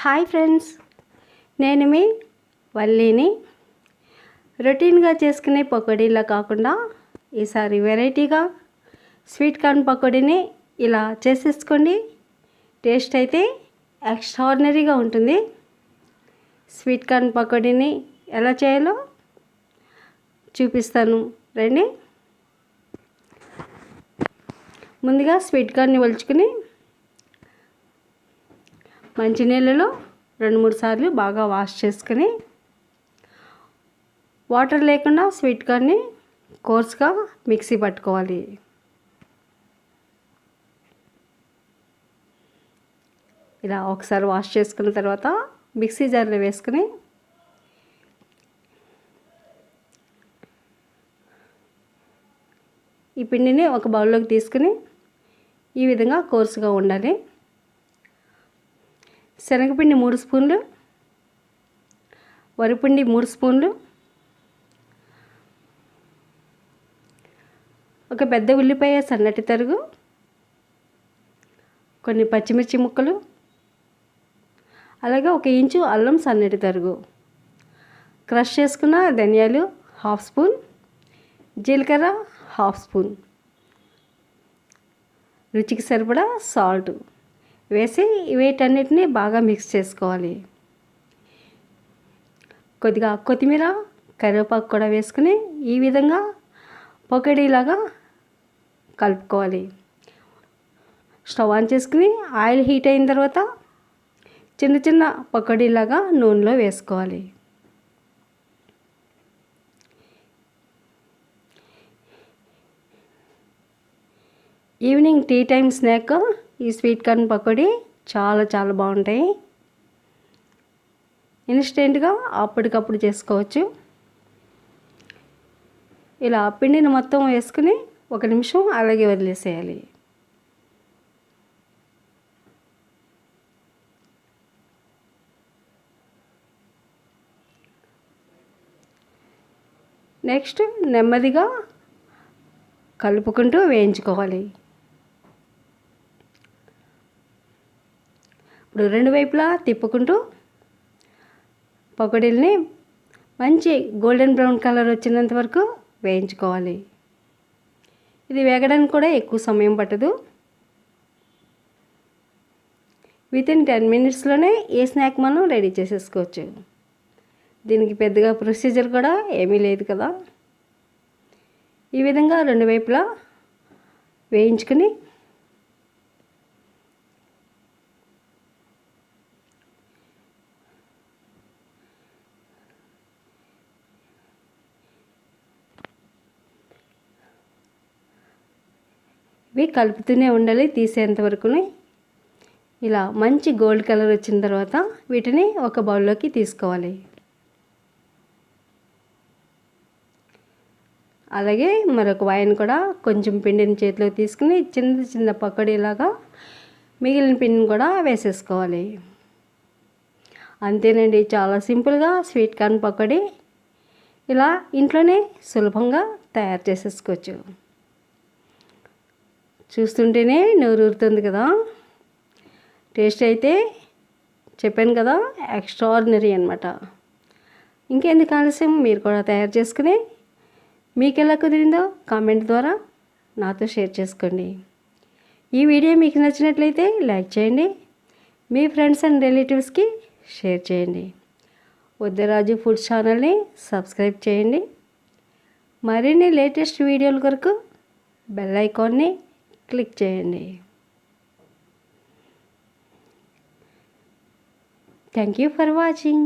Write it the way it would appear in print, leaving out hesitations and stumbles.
Hi friends, నేను మీ వల్లిని. రొటీన్గా చేసుకునే పకోడీలా కాకుండా ఈసారి వెరైటీగా స్వీట్ కార్న్ పకోడీని ఇలా చేసేసుకోండి. టేస్ట్ అయితే ఎక్స్ట్రాడినరీగా ఉంటుంది. స్వీట్ కార్న్ పకోడీని ఎలా చేయాలో చూపిస్తాను రండి. ముందుగా స్వీట్ కార్న్ని ఒలుచుకుని మంచినీళ్ళలో 2-3 సార్లు బాగా వాష్ చేసుకుని, వాటర్ లేకుండా స్వీట్ కార్న్ని కోర్స్గా మిక్సీ పట్టుకోవాలి. ఇలా ఒకసారి వాష్ చేసుకున్న తర్వాత మిక్సీ జార్లో వేసుకుని ఈ పిండిని ఒక బౌల్లోకి తీసుకుని ఈ విధంగా కోర్సుగా ఉండాలి. శనగపిండి 3 స్పూన్లు, వరిపిండి 3 స్పూన్లు, ఒక పెద్ద ఉల్లిపాయ సన్నటి తరుగు, కొన్ని పచ్చిమిర్చి ముక్కలు, అలాగే 1 ఇంచు అల్లం సన్నటి తరుగు, క్రష్ చేసుకున్న ధనియాలు 1/2 స్పూన్, జీలకర్ర 1/2 స్పూన్, రుచికి సరిపడా సాల్ట్ వేసి వీటన్నిటిని బాగా మిక్స్ చేసుకోవాలి. కొద్దిగా కొత్తిమీర, కరివేపాకు కూడా వేసుకుని ఈ విధంగా పకోడీలాగా కలుపుకోవాలి. స్టవ్ ఆన్ చేసుకుని ఆయిల్ హీట్ అయిన తర్వాత చిన్న చిన్న పకోడీలాగా నూనెలో వేసుకోవాలి. ఈవినింగ్ టీ టైం స్నాక్ ఈ స్వీట్ కార్న్ పకోడీ చాలా బాగుంటాయి. ఇన్స్టెంట్గా అప్పటికప్పుడు చేసుకోవచ్చు. ఇలా పిండిని మొత్తం వేసుకుని 1 నిమిషం అలాగే వదిలేసేయాలి. నెక్స్ట్ నెమ్మదిగా కలుపుకుంటూ వేయించుకోవాలి. ఇప్పుడు 2 వైపులా తిప్పుకుంటూ పకోడీలని మంచి గోల్డెన్ బ్రౌన్ కలర్ వచ్చినంత వరకు వేయించుకోవాలి. ఇది వేగడానికి కూడా ఎక్కువ సమయం పట్టదు. వితిన్ 10 మినిట్స్లోనే ఈ స్నాక్ మనం రెడీ చేసేసుకోవచ్చు. దీనికి పెద్దగా ప్రొసీజర్ కూడా ఏమీ లేదు కదా. ఈ విధంగా 2 వైపులా వేయించుకుని ఇవి కలుపుతూనే ఉండాలి తీసేంత వరకుని. ఇలా మంచి గోల్డ్ కలర్ వచ్చిన తర్వాత వీటిని ఒక బౌల్లోకి తీసుకోవాలి. అలాగే మరొక వాయిని కూడా కొంచెం పిండిని చేతిలో తీసుకుని చిన్న పకోడీలాగా మిగిలిన పిండిని కూడా వేసేసుకోవాలి. అంతేనండి, చాలా సింపుల్గా స్వీట్ కార్న్ పకోడీ ఇలా ఇంట్లోనే సులభంగా తయారు చేసేసుకోవచ్చు. చూస్తుంటేనే నోరూరుతుంది కదా. టేస్ట్ అయితే చెప్పాను కదా, ఎక్స్ట్రాడినరీ అనమాట. ఇంకెందుకు ఆలస్యం, మీరు కూడా తయారు చేసుకుని మీకు ఎలా కుదిరిందో కామెంట్ ద్వారా నాతో షేర్ చేసుకోండి. ఈ వీడియో మీకు నచ్చినట్లయితే లైక్ చేయండి, మీ ఫ్రెండ్స్ అండ్ రిలేటివ్స్కి షేర్ చేయండి. ఉద్దరాజు ఫుడ్ ఛానల్ని సబ్స్క్రైబ్ చేయండి. మరిన్ని లేటెస్ట్ వీడియోల కొరకు బెల్ ఐకాన్ని క్లిక్ చేయండి. Thank you for watching.